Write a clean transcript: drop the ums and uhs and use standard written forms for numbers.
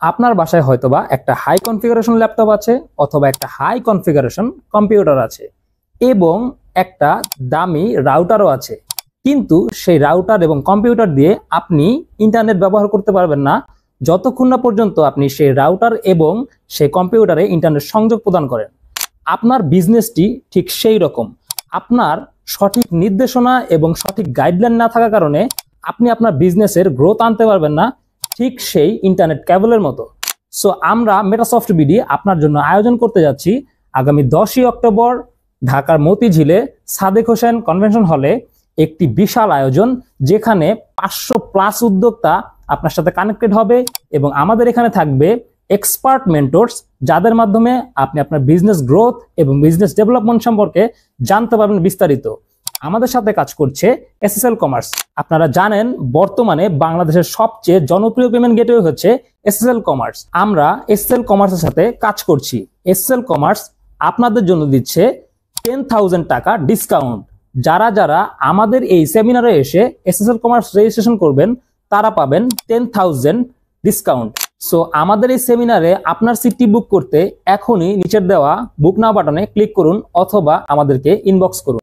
আপনার বাসায় হয়তোবা একটা হাই কনফিগারেশন ল্যাপটপ আছে অথবা একটা হাই কনফিগারেশন কম্পিউটার আছে এবং একটা দামি রাউটারও আছে, কিন্তু সেই রাউটার এবং কম্পিউটার দিয়ে আপনি ইন্টারনেট ব্যবহার করতে পারবেন না যতক্ষণ না পর্যন্ত আপনি সেই রাউটার এবং সেই কম্পিউটারে ইন্টারনেট সংযোগ প্রদান করেন। আপনার বিজনেসটি ঠিক সেই রকম। আপনার সঠিক নির্দেশনা এবং সঠিক গাইডলাইন না থাকার কারণে আপনি আপনার বিজনেসের গ্রোথ আনতে পারবেন না, ঠিক সেই ইন্টারনেট কেবলের মতো। সো আমরা মেটাসফট বিডি আপনার জন্য আয়োজন করতে যাচ্ছি আগামী 10ই অক্টোবর ঢাকার মতিঝিলে সাদেক হোসেন কনভেনশন হলে একটি বিশাল আয়োজন, যেখানে 500+ উদ্যোক্তা আপনার সাথে কানেক্টেড হবে এবং আমাদের এখানে থাকবে এক্সপার্ট মেন্টরস, যাদের মাধ্যমে আপনি আপনার বিজনেস গ্রোথ এবং বিজনেস ডেভেলপমেন্ট সম্পর্কে জানতে পারবেন বিস্তারিত। আমাদের সাথে কাজ করছে এসএসএল কমার্স। আপনারা জানেন বর্তমানে বাংলাদেশের সবচেয়ে জনপ্রিয় পেমেন্ট গেটওয়ে হচ্ছে এসএসএল কমার্স। আমরা এসএসএল কমার্সের সাথে কাজ করছি। এসএসএল কমার্স আপনাদের জন্য দিচ্ছে 10,000 টাকা ডিসকাউন্ট। যারা যারা আমাদের এই সেমিনারে এসে এসএসএল কমার্স রেজিস্ট্রেশন করবেন তারা পাবেন 10,000 ডিসকাউন্ট। সো আমাদের এই সেমিনারে আপনার সিটটি বুক করতে এখনই নিচের দেওয়া বুক নাও বাটনে ক্লিক করুন অথবা আমাদেরকে ইনবক্স করুন।